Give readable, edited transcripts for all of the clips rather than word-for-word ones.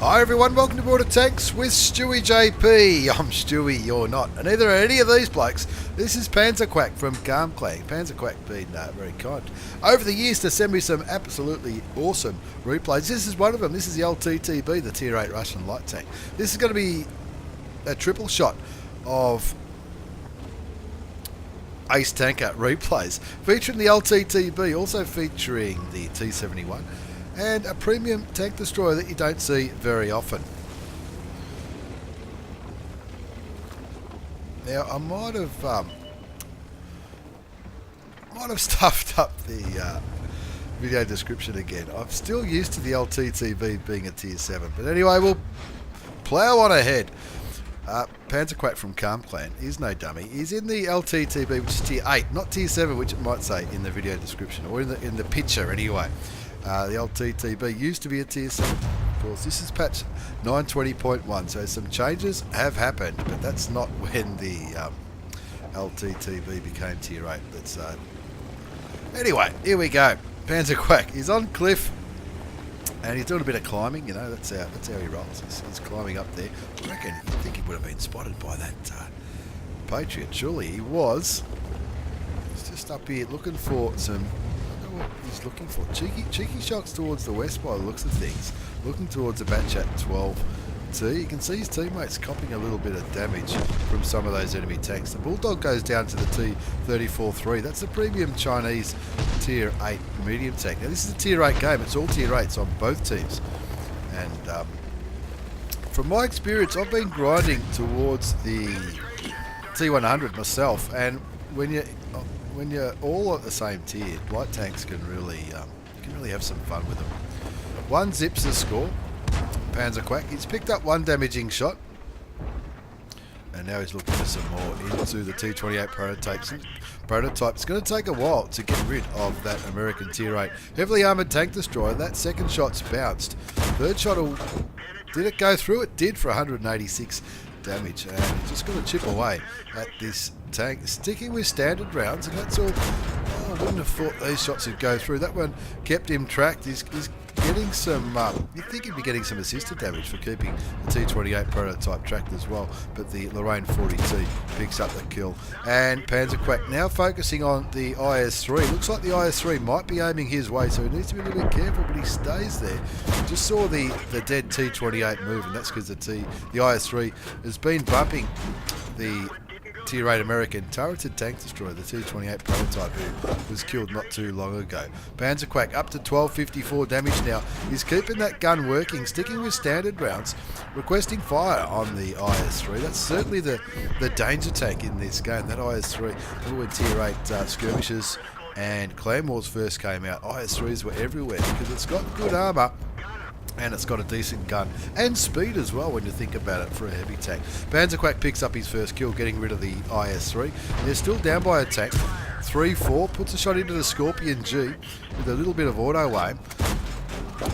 Hi everyone, welcome to Border Tanks with Stewie JP. I'm Stewie, you're not. And neither are any of these blokes. This is Panzerquack from Garmclang. Panzerquack being very kind. Over the years to send me some absolutely awesome replays. This is one of them. This is the LTTB, the Tier 8 Russian light tank. This is going to be a triple shot of Ace Tanker replays, featuring the LTTB, also featuring the T71, and a premium tank destroyer that you don't see very often. Now, I might have stuffed up the video description again. I'm still used to the LTTB being a Tier 7, but anyway, we'll plough on ahead. Panzerquack from Garmclang is no dummy. He's in the LTTB, which is Tier 8, not Tier 7, which it might say in the video description, or in the picture anyway. The LTTB used to be a Tier 7. Of course, this is patch 920.1, so some changes have happened, but that's not when the LTTB became Tier 8. Anyway, here we go. Panzerquack. He's on cliff, and he's doing a bit of climbing. You know, that's how he rolls. He's climbing up there. I think he would have been spotted by that Patriot. Surely he was. He's just up here looking for some... what he's looking for. Cheeky shots towards the west by the looks of things. Looking towards the batch at 12T. You can see his teammates copping a little bit of damage from some of those enemy tanks. The Bulldog goes down to the T-34-3. That's the premium Chinese Tier 8 medium tank. Now this is a Tier 8 game. It's all Tier 8s on both teams. And from my experience, I've been grinding towards the T100 myself. And when you're all at the same tier, light tanks can really have some fun with them. One zips the score. Panzerquack. He's picked up one damaging shot, and now he's looking for some more into the T28 prototype. It's going to take a while to get rid of that American Tier 8 heavily armoured tank destroyer. That second shot's bounced. Third shot, did it go through? It did for 186 damage, and he's just going to chip away at this tank, sticking with standard rounds, and that's all. I wouldn't have thought these shots would go through. That one kept him tracked. He's getting some, you'd think he'd be getting some assisted damage for keeping the T28 prototype tracked as well, but the Lorraine 40T picks up the kill. And Panzerquack now focusing on the IS-3. Looks like the IS-3 might be aiming his way, so he needs to be a little bit careful, but he stays there. Just saw the dead T28 move, and that's because the IS-3 has been bumping the Tier 8 American turreted tank destroyer, the T28 prototype, who was killed not too long ago. Panzerquack up to 1254 damage now. He's keeping that gun working, sticking with standard rounds, requesting fire on the IS-3. That's certainly the danger tank in this game, that IS-3. When Tier 8 skirmishes and clan wars first came out, IS-3s were everywhere because it's got good armour, and it's got a decent gun and speed as well when you think about it for a heavy tank. Panzerquack picks up his first kill, getting rid of the IS-3. They're still down by a tank. 3-4, puts a shot into the Scorpion G with a little bit of auto aim.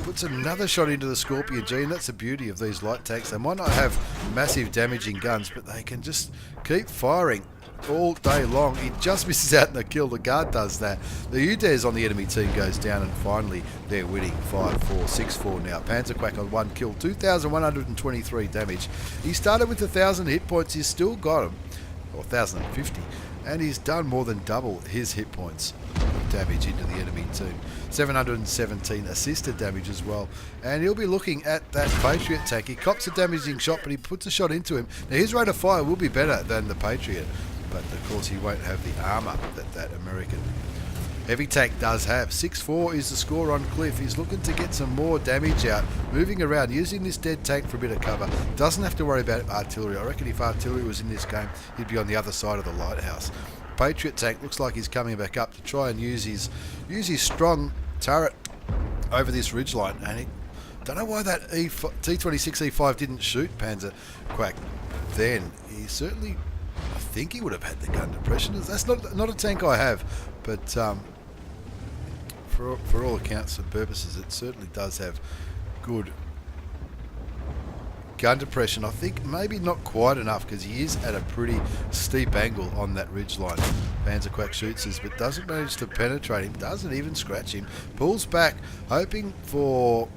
Puts another shot into the Scorpion G, and that's the beauty of these light tanks. They might not have massive damaging guns, but they can just keep firing all day long. He just misses out in the kill. The guard does that. The UDES on the enemy team goes down, and finally they're winning 5-4, 6-4 now. Panzerquack on one kill, 2,123 damage. He started with 1,000 hit points. He's still got them, or 1,050, and he's done more than double his hit points of damage into the enemy team. 717 assisted damage as well, and he'll be looking at that Patriot tank. He cops a damaging shot, but he puts a shot into him. Now his rate of fire will be better than the Patriot, but of course he won't have the armour that American heavy tank does have. 6-4 is the score on cliff. He's looking to get some more damage out, moving around, using this dead tank for a bit of cover. Doesn't have to worry about artillery. I reckon if artillery was in this game, he'd be on the other side of the lighthouse. Patriot tank looks like he's coming back up to try and use his strong turret over this ridgeline, and don't know why that T26E5 didn't shoot Panzerquack then. He certainly, I think he would have had the gun depression. That's not a tank I have, but for all accounts and purposes, it certainly does have good gun depression. I think maybe not quite enough, because he is at a pretty steep angle on that ridgeline. Panzerquack shoots us, but doesn't manage to penetrate him, doesn't even scratch him. Pulls back, hoping for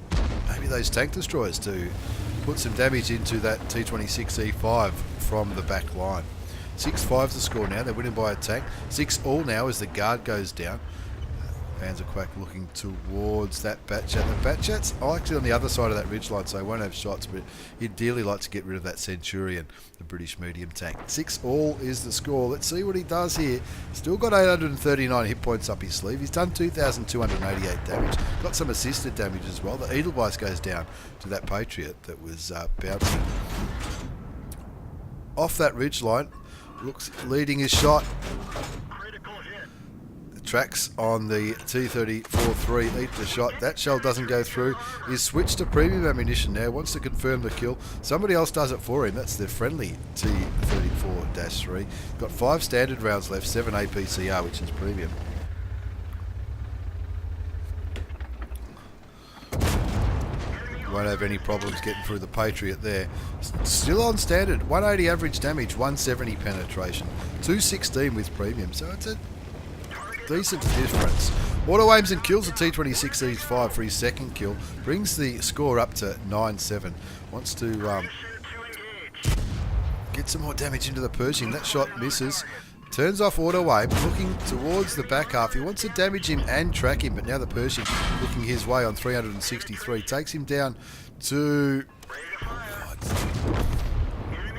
maybe those tank destroyers to put some damage into that T26E5 from the back line. 6-5's the score now. They're winning by a tank. 6-all now as the guard goes down. Panzerquack looking towards that Batchat. The Batchat's actually on the other side of that ridgeline, so he won't have shots, but he'd dearly like to get rid of that Centurion, the British medium tank. 6-all is the score. Let's see what he does here. Still got 839 hit points up his sleeve. He's done 2,288 damage. Got some assisted damage as well. The Edelweiss goes down to that Patriot that was bouncing off that ridgeline. Looks leading his shot. Tracks on the T-34-3 eat the shot. That shell doesn't go through. He's switched to premium ammunition now. Wants to confirm the kill. Somebody else does it for him. That's the friendly T-34-3. Got 5 standard rounds left, 7 APCR, which is premium. Won't have any problems getting through the Patriot there. Still on standard. 180 average damage, 170 penetration. 216 with premium. So it's a decent difference. Auto aims and kills the T26E5 for his second kill. Brings the score up to 9-7. Wants to get some more damage into the Pershing. That shot misses. Turns off auto aim, looking towards the back half. He wants to damage him and track him, but now the Pershing looking his way on 363. Takes him down to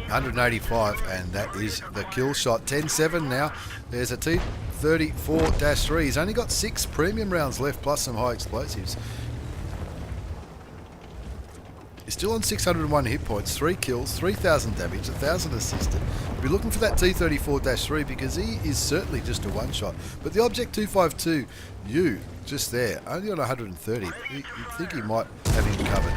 185, and that is the kill shot. 10-7 now. There's a T-34-3. He's only got 6 premium rounds left, plus some high explosives. He's still on 601 hit points, 3 kills, 3,000 damage, 1,000 assisted. We'll be looking for that T-34-3 because he is certainly just a one-shot. But the Object 252U, just there, only on 130. You'd think he might have him covered.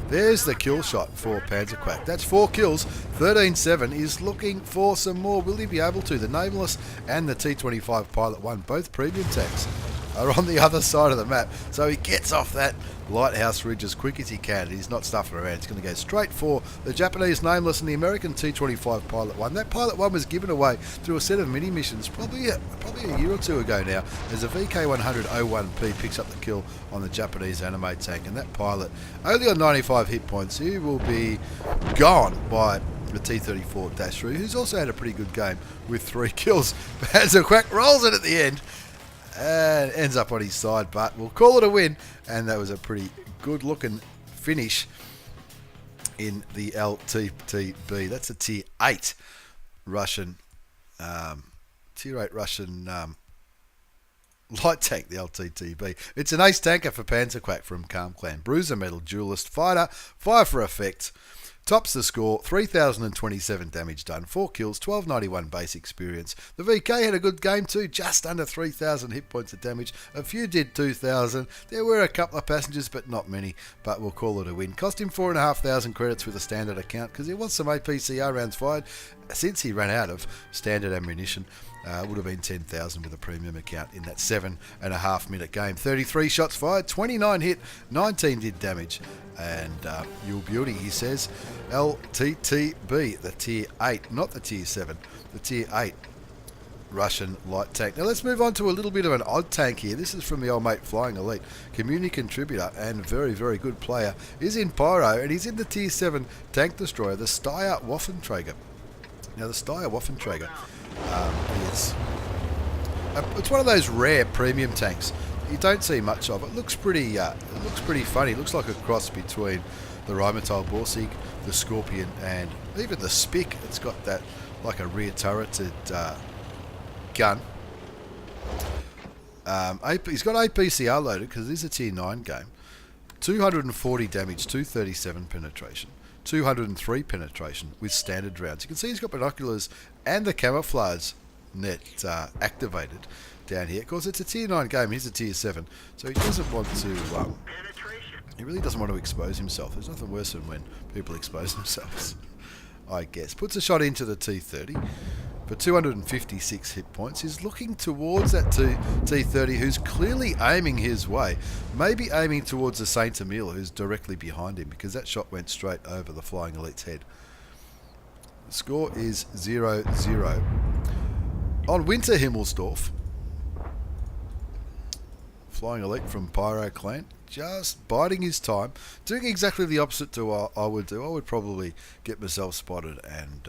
There's the kill shot for Panzerquack. That's 4 kills. 13-7 is looking for some more. Will he be able to? The Nameless and the T-25 Pilot 1, both premium tanks, are on the other side of the map. So he gets off that lighthouse ridge as quick as he can. He's not stuffing around. He's going to go straight for the Japanese Nameless and the American T-25 Pilot 1. That Pilot 1 was given away through a set of mini missions probably a year or two ago now, as the VK100-01P picks up the kill on the Japanese anime tank. And that pilot, only on 95 hit points, he will be gone by the T-34-3, who's also had a pretty good game with 3 kills. Panzerquack rolls it at the end and ends up on his side, but we'll call it a win, and that was a pretty good looking finish in the LTTB. That's a tier 8 Russian light tank, the LTTB. It's an ace tanker for Panzerquack from Calm Clan. Bruiser Metal Duelist Fighter, fire for effect. Tops the score, 3,027 damage done, 4 kills, 1291 base experience. The VK had a good game too, just under 3,000 hit points of damage. A few did 2,000. There were a couple of passengers, but not many. But we'll call it a win. Cost him 4,500 credits with a standard account because he wants some APCR rounds fired since he ran out of standard ammunition. Would have been 10,000 with a premium account in that 7.5 minute game. 33 shots fired, 29 hit, 19 did damage. And your beauty, he says, LTTB, the tier 8, not the tier 7, the tier 8 Russian light tank. Now let's move on to a little bit of an odd tank here. This is from the old mate Flying Elite, community contributor and very, very good player. He's in Pyro and he's in the tier 7 tank destroyer, the Steyr Waffenträger. Now the Steyr Waffenträger it's one of those rare premium tanks. You don't see much of it. Looks pretty funny. It looks like a cross between the Rheinmetall Borsig, the Scorpion, and even the Spic. It's got that like a rear turreted gun. He's got APCR loaded because it is a tier 9 game. 240 damage, 237 penetration, 203 penetration with standard rounds. You can see he's got binoculars and the camouflage net activated down here. Of course, it's a tier 9 game. He's a tier 7, so he doesn't want to. He really doesn't want to expose himself. There's nothing worse than when people expose themselves, I guess. Puts a shot into the T30 for 256 hit points. He's looking towards that T30, who's clearly aiming his way. Maybe aiming towards the Saint Emile, who's directly behind him, because that shot went straight over the Flying Elite's head. The score is 0-0. On Winter Himmelsdorf, Flying Elite from Pyro Clan just biding his time, doing exactly the opposite to what I would do. I would probably get myself spotted and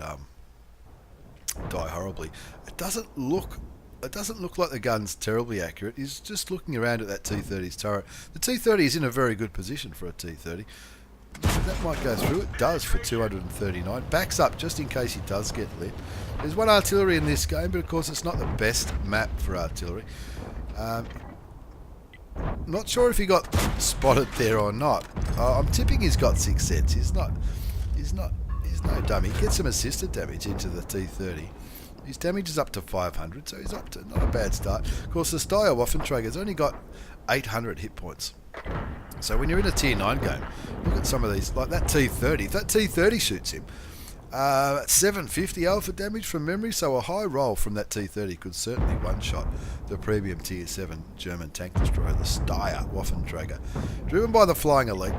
die horribly. It doesn't look like the gun's terribly accurate. He's just looking around at that T-30's turret. The T-30 is in a very good position for a T-30. That might go through. It does for 239. Backs up just in case he does get lit. There's one artillery in this game, but of course it's not the best map for artillery. Not sure if he got spotted there or not. I'm tipping he's got 6 cents. He's no dummy. He gets some assisted damage into the T-30. His damage is up to 500, so he's up to not a bad start. Of course, the Steyr Waffenträger's only got 800 hit points. So when you're in a tier 9 game, look at some of these, like that T-30. If that T-30 shoots him, 750 alpha damage from memory, so a high roll from that T-30 could certainly one-shot the premium tier 7 German tank destroyer, the Steyr Waffenträger. Driven by the Flying Elite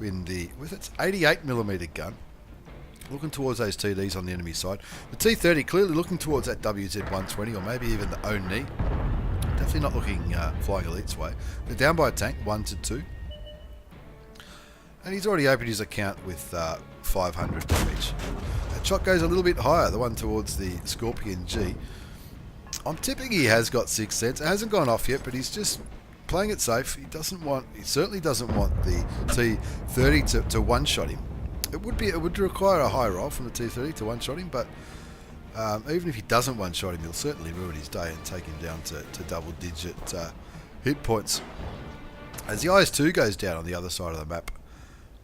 with its 88mm gun, looking towards those TDs on the enemy side. The T-30 clearly looking towards that WZ-120 or maybe even the Oni. Definitely not looking Flying Elite's way. They're down by a tank, 1-2. And he's already opened his account with 500 damage. That shot goes a little bit higher, the one towards the Scorpion G. I'm tipping he has got 6 cents. It hasn't gone off yet, but he's just playing it safe. He certainly doesn't want the T-30 to one-shot him. It would require a high roll from the T-30 to one-shot him, but even if he doesn't one-shot him, he'll certainly ruin his day and take him down to double-digit hit points. As the IS-2 goes down on the other side of the map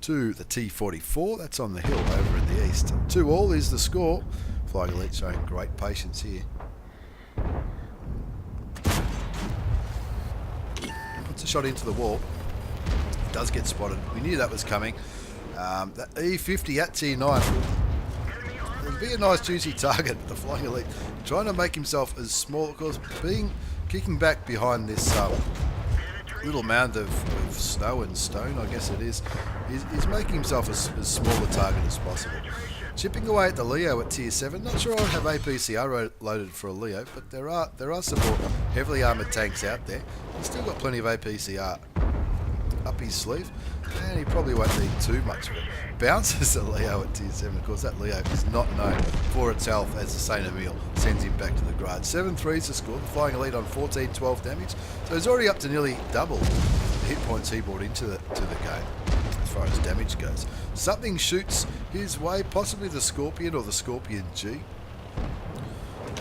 to the T-44, that's on the hill over in the east. 2-all is the score. Flying Elite showing great patience here. Puts a shot into the wall. Does get spotted. We knew that was coming. That E-50 at tier 9 would be a nice juicy target. The Flying Elite trying to make himself as small, of course, kicking back behind this little mound of snow and stone, I guess it is. He's making himself as small a target as possible. Chipping away at the Leo at tier 7. Not sure I would have APCR loaded for a Leo, but there are some more heavily armoured tanks out there. He's still got plenty of APCR up his sleeve, and he probably won't need too much of it. Bounces the Leo at tier 7. Of course, that Leo is not known for its health, as the Saint Emile sends him back to the garage. 7-3's the score. The Flying Elite on 14-12 damage, so he's already up to nearly double the hit points he brought into the game as far as damage goes. Something shoots his way, possibly the Scorpion or the Scorpion G.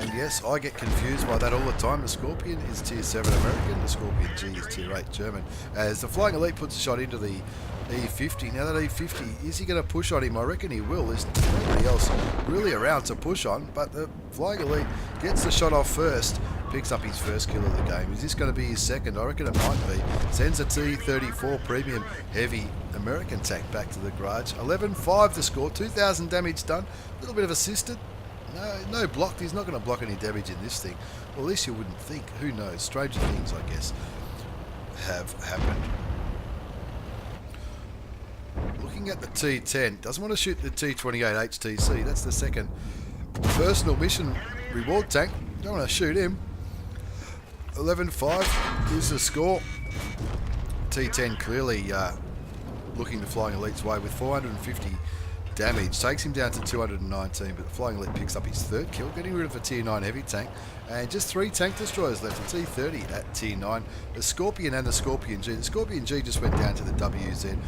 And yes, I get confused by that all the time. The Scorpion is tier 7 American, the Scorpion G is tier 8 German. As the Flying Elite puts a shot into the E-50. Now that E-50, is he going to push on him? I reckon he will. There's nobody else really around to push on, but the Flying Elite gets the shot off first, picks up his first kill of the game. Is this going to be his second? I reckon it might be. Sends a T-34 premium heavy American tank back to the garage. 11-5 the score, 2,000 damage done, a little bit of assisted. No blocked. He's not going to block any damage in this thing. Well, at least you wouldn't think. Who knows? Stranger things, I guess, have happened. Looking at the T-10, doesn't want to shoot the T-28 HTC. That's the second personal mission reward tank. Don't want to shoot him. 11-5 is the score. T-10 clearly looking the Flying Elite's way with 450 damage. Takes him down to 219, but the Flying Elite picks up his third kill, getting rid of a tier 9 heavy tank. And just 3 tank destroyers left. The T-30 at tier 9. The Scorpion and the Scorpion G. The Scorpion G just went down to the WZ. It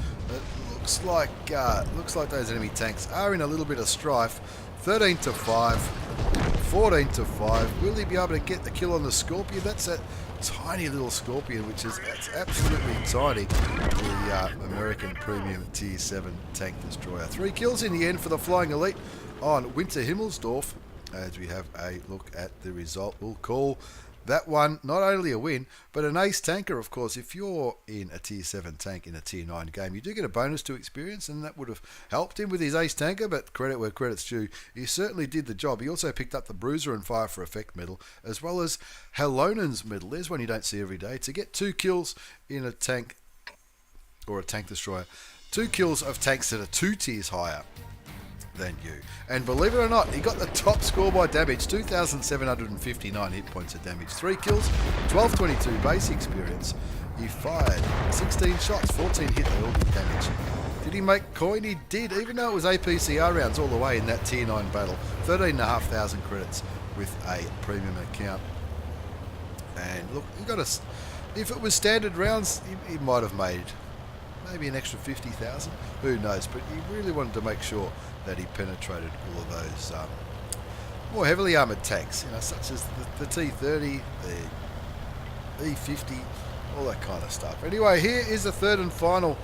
looks like those enemy tanks are in a little bit of strife. 13-5, 14-5. Will he be able to get the kill on the Scorpion? That's a tiny little Scorpion, that's absolutely tiny. The American premium tier 7 tank destroyer. 3 kills in the end for the Flying Elite on Winter Himmelsdorf. As we have a look at the result, we'll call that one not only a win, but an ace tanker. Of course, if you're in a tier 7 tank in a tier 9 game, you do get a bonus to experience, and that would have helped him with his ace tanker, but credit where credit's due. He certainly did the job. He also picked up the Bruiser and Fire for Effect medal, as well as Halonen's medal. There's one you don't see every day. To get 2 kills in a tank, or a tank destroyer, 2 kills of tanks that are 2 tiers higher than you. And believe it or not, he got the top score by damage, 2,759 hit points of damage, 3 kills, 1222 base experience. He fired 16 shots, 14 hit, they all did damage. Did he make coin? He did, even though it was APCR rounds all the way in that Tier 9 battle. 13,500 credits with a premium account. And look, you got to... If it was standard rounds, he might have made maybe an extra 50,000. Who knows? But he really wanted to make sure that he penetrated all of those more heavily armoured tanks, you know, such as the T-30, the E-50, all that kind of stuff. Anyway, here is the third and final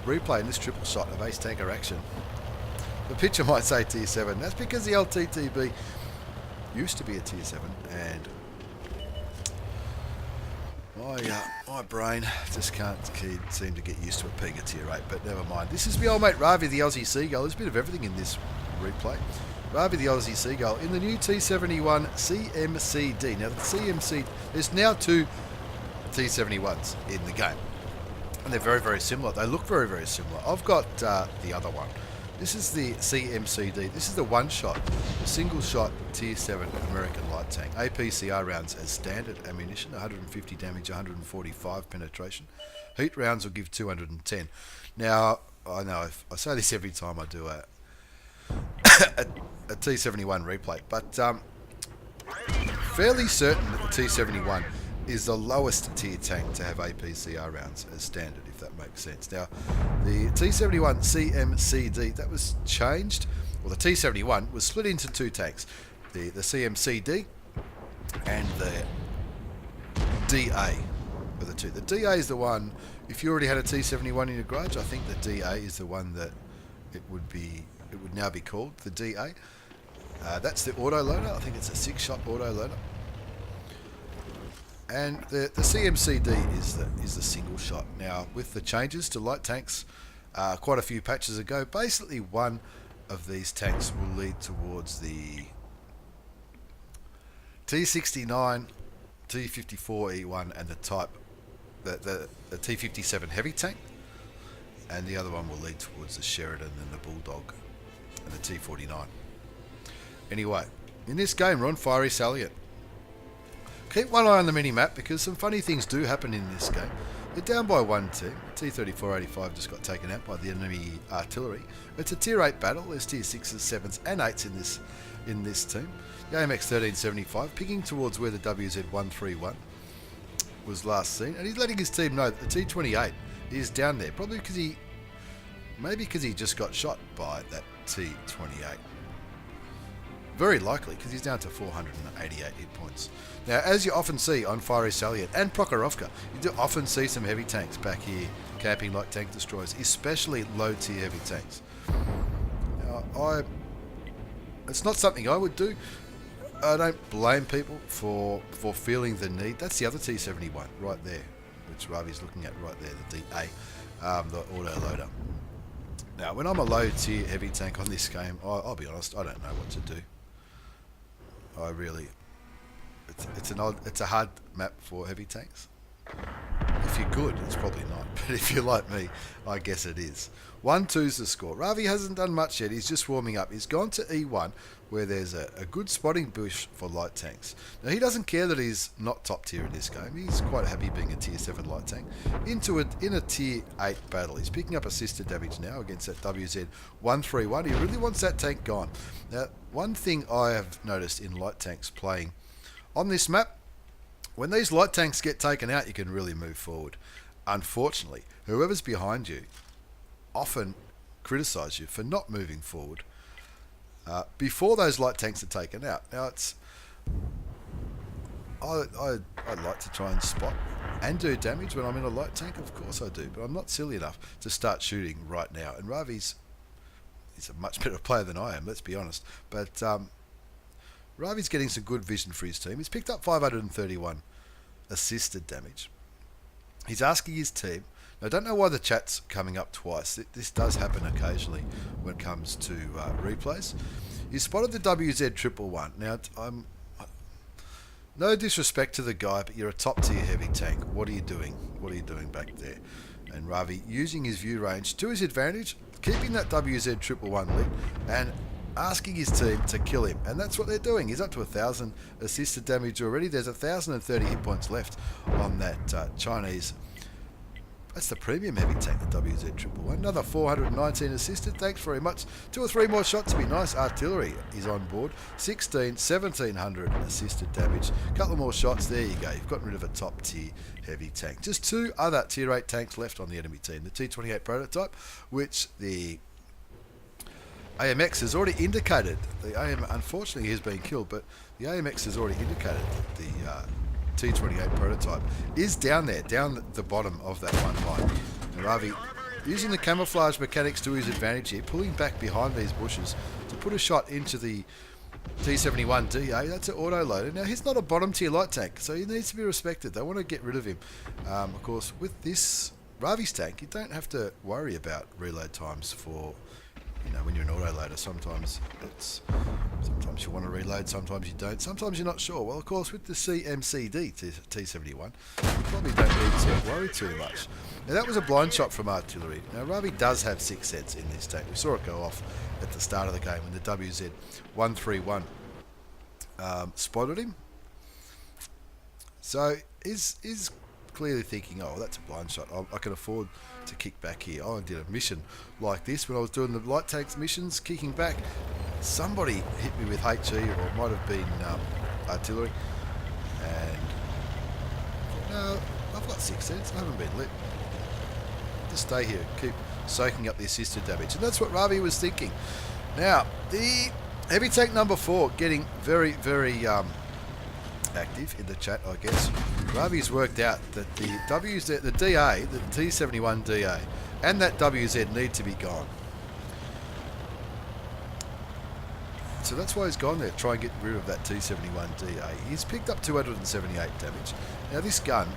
replay in this triple shot of Ace Tanker action. The picture might say Tier 7. That's because the LTTB used to be a Tier 7, and my brain just can't seem to get used to it being a Tier 8, but never mind. This is my old mate Ravi the Aussie Seagull. There's a bit of everything in this replay. Ravi the Aussie Seagull in the new T71 CMCD. Now the CMC, there's now two T71s in the game, and they're very, very similar. They look very, very similar. I've got the other one. This is the CMCD. This is the one-shot, the single-shot Tier 7 American light tank. APCR rounds as standard ammunition, 150 damage, 145 penetration. Heat rounds will give 210. Now, I know I say this every time I do a T71 replay, but fairly certain that the T71 is the lowest tier tank to have APCR rounds as standard, if that makes sense. Now, the T71 CMCD, that was changed. Well, the T71 was split into two tanks, the CMCD and the DA were the two. The DA is the one, if you already had a T71 in your garage, I think the DA is the one that it would now be called, the DA. That's the auto loader. I think it's a 6-shot auto loader. And the CMCD is the single shot. Now, with the changes to light tanks quite a few patches ago, basically one of these tanks will lead towards the T69, T54E1 and the type, the T57 heavy tank, and the other one will lead towards the Sheridan and the Bulldog and the T49. Anyway, in this game we're on Fiery Salient. Keep one eye on the mini-map because some funny things do happen in this game. They're down by one team. T-3485 just got taken out by the enemy artillery. It's a Tier 8 battle. There's Tier 6s, 7s and 8s in this team. The AMX 1375 picking towards where the WZ131 was last seen. And he's letting his team know that the T28 is down there. Probably because he just got shot by that T28. Very likely, because he's down to 488 hit points. Now, as you often see on Fiery Salient and Prokhorovka, you do often see some heavy tanks back here camping like tank destroyers, especially low-tier heavy tanks. Now, it's not something I would do. I don't blame people for feeling the need. That's the other T71 right there, which Ravi's looking at right there, the DA, the auto loader. Now, when I'm a low-tier heavy tank on this game, I'll be honest, I don't know what to do. I really, it's a hard map for heavy tanks. If you're good, it's probably not. But if you're like me, I guess it is. 1-2's the score. Ravi hasn't done much yet. He's just warming up. He's gone to E1, where there's a good spotting bush for light tanks. Now, he doesn't care that he's not top tier in this game. He's quite happy being a Tier 7 light tank. In a Tier 8 battle. He's picking up assisted damage now against that WZ131. He really wants that tank gone. Now, one thing I have noticed in light tanks playing on this map, when these light tanks get taken out, you can really move forward. Unfortunately, whoever's behind you often criticise you for not moving forward before those light tanks are taken out. Now, I like to try and spot and do damage when I'm in a light tank, of course I do, but I'm not silly enough to start shooting right now. And Ravi's a much better player than I am, let's be honest. But Ravi's getting some good vision for his team. He's picked up 531 assisted damage. He's asking his team. Now, I don't know why the chat's coming up twice. This does happen occasionally when it comes to replays. He spotted the WZ111. Now, no disrespect to the guy, but you're a top tier heavy tank. What are you doing? What are you doing back there? And Ravi using his view range to his advantage, keeping that WZ111 lit, and asking his team to kill him. And that's what they're doing. He's up to 1,000 assisted damage already. There's 1,030 hit points left on that Chinese That's the premium heavy tank, the WZ111. Another 419 assisted. Thanks very much. 2 or 3 more shots would be nice. Artillery is on board. 1700 assisted damage. A couple more shots. There you go. You've gotten rid of a top tier heavy tank. Just 2 other tier 8 tanks left on the enemy team. The T28 prototype, which the AMX has already indicated. The AM, unfortunately, has been killed, but the AMX has already indicated that the T28 prototype is down there, down the bottom of that one line. And Ravi, using the camouflage mechanics to his advantage here, pulling back behind these bushes to put a shot into the T71 DA. That's an auto-loader. Now, he's not a bottom tier light tank, so he needs to be respected. They want to get rid of him. Of course, with this Ravi's tank, you don't have to worry about reload times for, when you're an auto-loader. Sometimes you want to reload, sometimes you don't, sometimes you're not sure. Well, of course, with the CMCD T71, you probably don't need to worry too much. Now, that was a blind shot from artillery. Now, Ravi does have 6 sets in this tank. We saw it go off at the start of the game when the WZ131 spotted him. So, is clearly thinking, oh, that's a blind shot. I can afford to kick back here. I did a mission like this when I was doing the light tanks missions, kicking back. Somebody hit me with HE, or it might have been artillery, and no, I've got 6 cents. I haven't been lit. Just stay here, keep soaking up the assisted damage, and that's what Ravi was thinking. Now, the heavy tank number 4 getting very, very active in the chat, I guess. Ravi's worked out that the WZ, the DA, the T71 DA, and that WZ need to be gone. So that's why he's gone there, try and get rid of that T71 DA. He's picked up 278 damage. Now this gun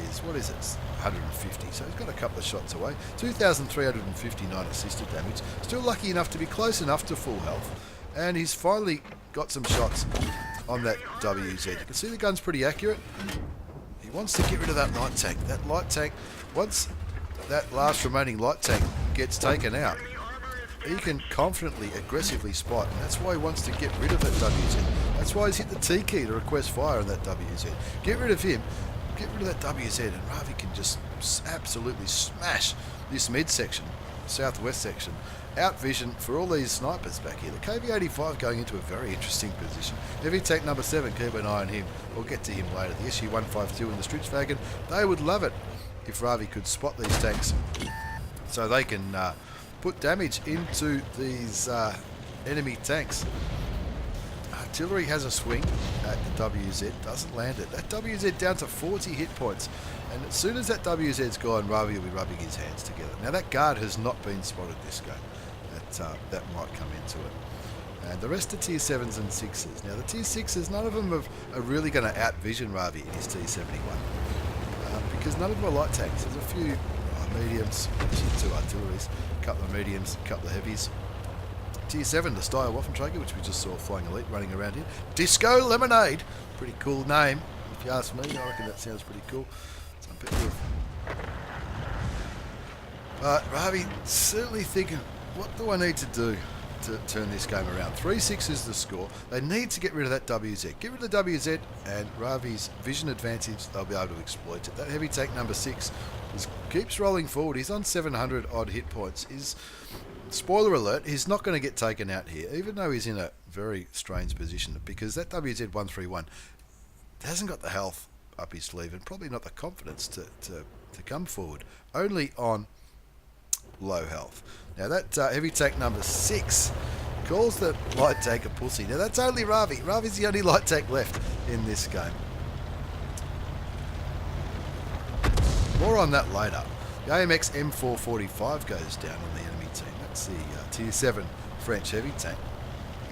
is, what is it, 150, so he's got a couple of shots away. 2,359 assisted damage. Still lucky enough to be close enough to full health. And he's finally got some shots on that WZ. You can see the gun's pretty accurate. He wants to get rid of that light tank. That light tank, once that last remaining light tank gets taken out, he can confidently, aggressively spot, and that's why he wants to get rid of that WZ. That's why he's hit the T key to request fire on that WZ. Get rid of him, get rid of that WZ, and Ravi can just absolutely smash this midsection, southwest section. Out vision for all these snipers back here. The KV-85 going into a very interesting position. Heavy tank number 7, keep an eye on him. We'll get to him later. The SU-152 and the Strichwagen, they would love it if Ravi could spot these tanks so they can put damage into these enemy tanks. Artillery has a swing at the WZ, doesn't land it. That WZ down to 40 hit points. And as soon as that WZ's gone, Ravi will be rubbing his hands together. Now that guard has not been spotted this game. That might come into it. And the rest are tier 7s and 6s. Now the tier 6s, none of them are really going to out-vision Ravi in his T71. Because none of them are light tanks. There's a few mediums, actually 2 artilleries, a couple of mediums, a couple of heavies. Tier 7, the Steyr Waffenträger, which we just saw flying elite running around here. Disco Lemonade! Pretty cool name, if you ask me. I reckon that sounds pretty cool. Some people have... Ravi, certainly thinking, what do I need to do to turn this game around? 3-6 is the score. They need to get rid of that WZ. Get rid of the WZ, and Ravi's vision advantage, they'll be able to exploit it. That heavy tank number 6 keeps rolling forward. He's on 700 odd hit points. Spoiler alert, he's not going to get taken out here, even though he's in a very strange position, because that WZ131 hasn't got the health up his sleeve and probably not the confidence to come forward, only on low health. Now that heavy tank number 6 calls the light tank a pussy. Now that's only Ravi. Ravi's the only light tank left in this game. More on that later. The AMX M445 goes down on the enemy team. That's the tier 7 French heavy tank.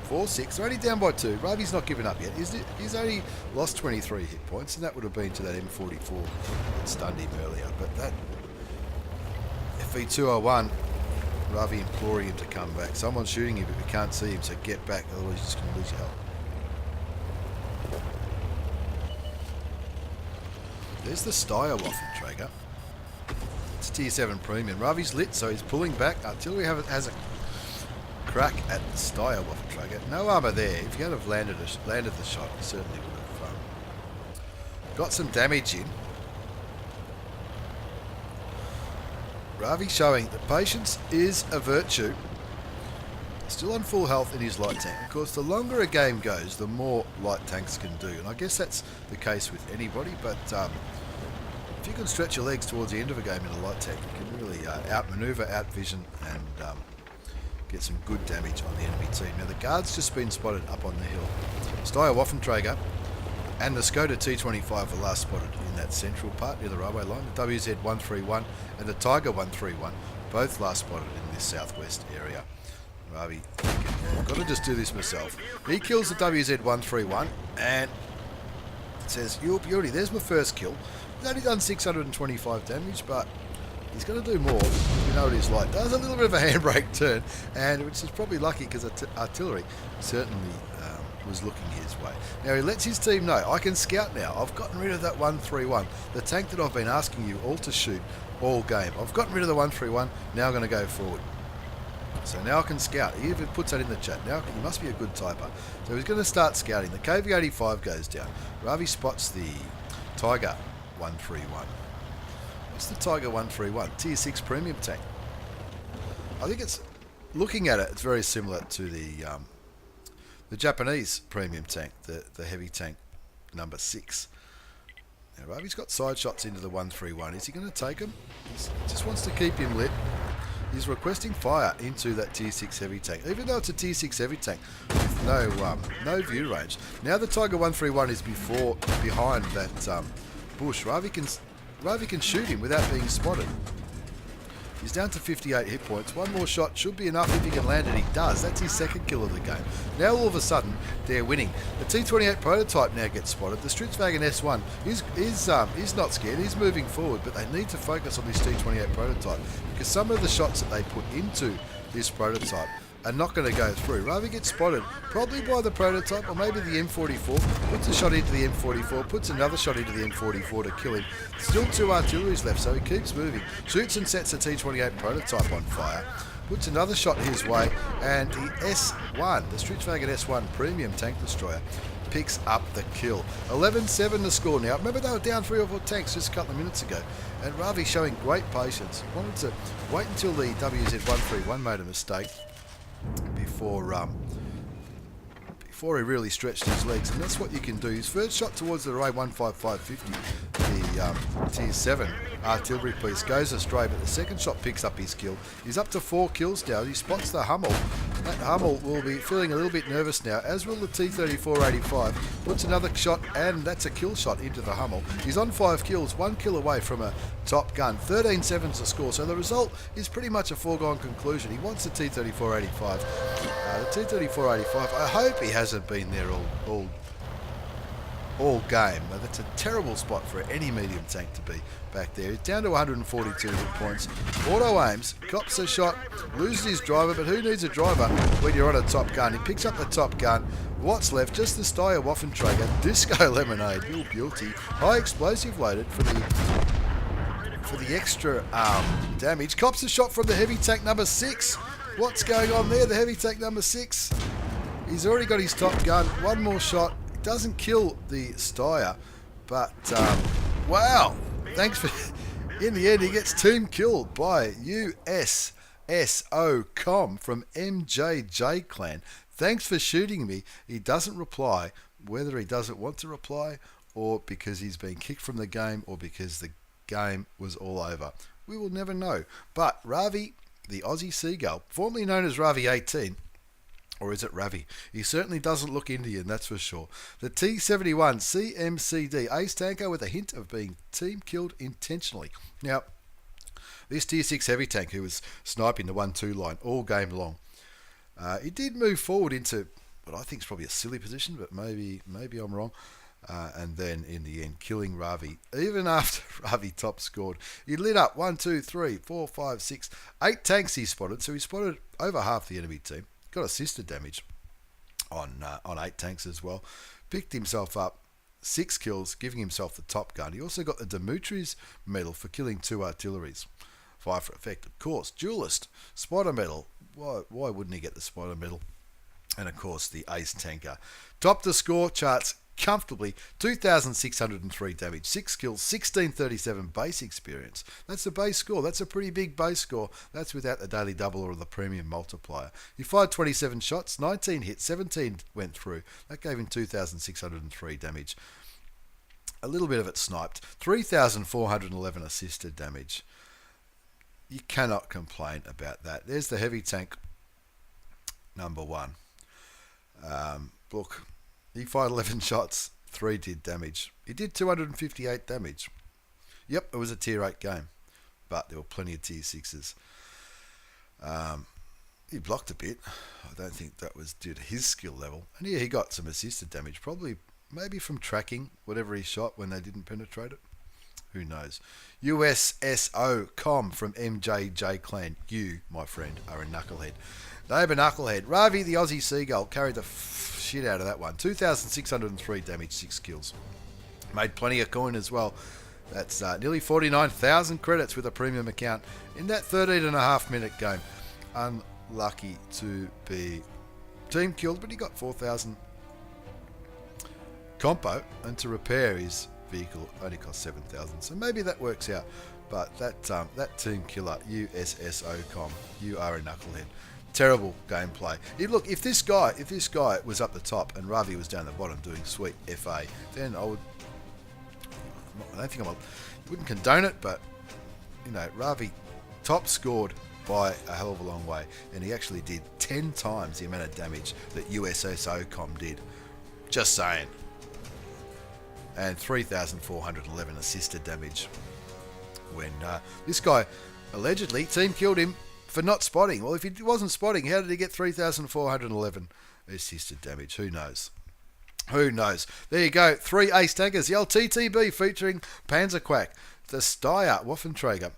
4-6, they're only down by 2. Ravi's not given up yet. He's only lost 23 hit points, and that would have been to that M44 that stunned him earlier. But that FV201, Ravi imploring him to come back. Someone's shooting him, but we can't see him, so get back, otherwise you're just going to lose your health. There's the Steyr Waffenträger. It's tier 7 premium. Ravi's lit, so he's pulling back. Artillery has a crack at the Steyr Waffenträger. No armour there. If you had have landed the shot, you certainly would have got some damage in. Ravi showing that patience is a virtue. Still on full health in his light tank. Of course, the longer a game goes, the more light tanks can do. And I guess that's the case with anybody, but if you can stretch your legs towards the end of a game in a light tank, you can really outmaneuver, outvision, and get some good damage on the enemy team. Now, the guard's just been spotted up on the hill. Steyr Waffenträger and the Skoda T25 were last spotted in that central part near the railway line. The WZ-131 and the Tiger 131 both last spotted in this southwest area. Ravi, I've got to just do this myself. He kills the WZ-131 and says, "You're beauty, there's my first kill." He's only done 625 damage, but he's going to do more. You know what he's like. Does a little bit of a handbrake turn, and which is probably lucky because artillery certainly was looking his way. Now he lets his team know, I can scout now. I've gotten rid of that 131, the tank that I've been asking you all to shoot all game. I've gotten rid of the 131, now I'm going to go forward. So now I can scout. He even puts that in the chat. Now he must be a good typer. So he's going to start scouting. The KV-85 goes down. Ravi spots the Tiger 131. What's the Tiger 131? Tier 6 premium tank. I think it's, looking at it, it's very similar to the Japanese premium tank, the heavy tank number 6. Now Ravi's got side shots into the 131. Is he going to take him? He just wants to keep him lit. He's requesting fire into that tier 6 heavy tank, even though it's a tier 6 heavy tank with no view range. Now the Tiger 131 is behind that bush. Ravi can shoot him without being spotted. He's down to 58 hit points. One more shot should be enough if he can land it. He does. That's his second kill of the game. Now all of a sudden, they're winning. The T28 prototype now gets spotted. The Stridsvagn S1 is not scared. He's moving forward, but they need to focus on this T28 prototype because some of the shots that they put into this prototype are not going to go through. Ravi gets spotted, probably by the prototype or maybe the M44, puts a shot into the M44, puts another shot into the M44 to kill him. Still 2 artilleries left, so he keeps moving. Shoots and sets the T28 prototype on fire, puts another shot his way, and the S1, the Stridsvagn S1 premium tank destroyer, picks up the kill. 11-7 the score now. Remember they were down 3 or 4 tanks just a couple of minutes ago, and Ravi showing great patience. Wanted to wait until the WZ-131 made a mistake before he really stretched his legs, and that's what you can do. His first shot towards the Ray 15550, the tier 7 artillery piece, goes astray, but the second shot picks up his kill. He's up to 4 kills now. He spots the Hummel. That Hummel will be feeling a little bit nervous now, as will the T-3485. Puts another shot, and that's a kill shot into the Hummel. He's on 5 kills, 1 kill away from a top gun. 13-7's the score, so the result is pretty much a foregone conclusion. He wants the T-3485. The T-3485, I hope he hasn't been there all game. That's a terrible spot for any medium tank to be back there. He's down to 142 hit points. Auto aims, cops a shot, loses his driver, but who needs a driver when you're on a top gun? He picks up the top gun. What's left? Just the Steyr Waffenträger, Disco Lemonade, Real Beauty, high explosive loaded for the extra damage. Cops a shot from the heavy tank number 6. What's going on there? The heavy tank number 6. He's already got his top gun. One more shot. Doesn't kill the Steyr, but wow! Thanks for. In the end, he gets team killed by USSOCOM from MJJ Clan. Thanks for shooting me. He doesn't reply, whether he doesn't want to reply, or because he's been kicked from the game, or because the game was all over. We will never know. But Ravi, the Aussie Seagull, formerly known as Ravi 18. Or is it Ravi? He certainly doesn't look Indian, that's for sure. The T-71 CMCD ace tanker with a hint of being team killed intentionally. Now, this tier 6 heavy tank who was sniping the 1-2 line all game long, he did move forward into what I think is probably a silly position, but maybe I'm wrong. And then in the end, killing Ravi. Even after Ravi top scored, he lit up 1, 2, 3, 4, 5, 6, 8 tanks he spotted. So he spotted over half the enemy team. Got assisted damage on 8 tanks as well. Picked himself up 6 kills, giving himself the top gun. He also got the Dimitri's medal for killing 2 artilleries. Fire for effect, of course. Duelist, spotter medal. Why wouldn't he get the spotter medal? And of course, the ace tanker. Topped the score charts comfortably 2,603 damage, 6 kills, 1637 base experience. That's the base score. That's a pretty big base score. That's without the daily double or the premium multiplier. He fired 27 shots, 19 hit, 17 went through. That gave him 2,603 damage. A little bit of it sniped. 3,411 assisted damage. You cannot complain about that. There's the heavy tank number one. Look, he fired 11 shots, 3 did damage. He did 258 damage. Yep, it was a tier 8 game, but there were plenty of tier 6s. He blocked a bit. I don't think that was due to his skill level. And yeah, he got some assisted damage, probably maybe from tracking whatever he shot when they didn't penetrate it. Who knows? USSO com from MJJ Clan. You, my friend, are a knucklehead. Neighbour Knucklehead. Ravi the Aussie Seagull carried the shit out of that one. 2,603 damage, 6 kills. Made plenty of coin as well. That's nearly 49,000 credits with a premium account in that 13.5 minute game. Unlucky to be team killed, but he got 4,000 compo, and to repair his vehicle only cost 7,000. So maybe that works out. But that team killer, USSOCOM, you are a knucklehead. Terrible gameplay. Look, if this guy was up the top and Ravi was down the bottom doing sweet FA, then I wouldn't condone it, but you know, Ravi top scored by a hell of a long way, and he actually did 10 times the amount of damage that USSOCOM did. Just saying. And 3,411 assisted damage when this guy allegedly team killed him for not spotting. Well, if he wasn't spotting, how did he get 3,411 assisted damage? Who knows? Who knows? There you go. 3 ace tankers. The LTTB featuring Panzerquack, the Steyr Waffenträger,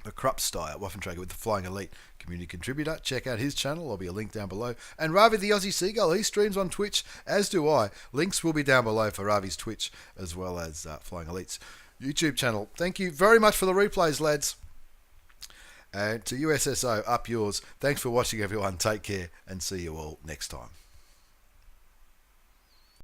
the Krupp Steyr Waffenträger with the Flying Elite community contributor. Check out his channel. There'll be a link down below. And Ravi the Aussie Seagull, he streams on Twitch, as do I. Links will be down below for Ravi's Twitch as well as Flying Elite's YouTube channel. Thank you very much for the replays, lads. And to USSO, up yours. Thanks for watching, everyone. Take care and see you all next time.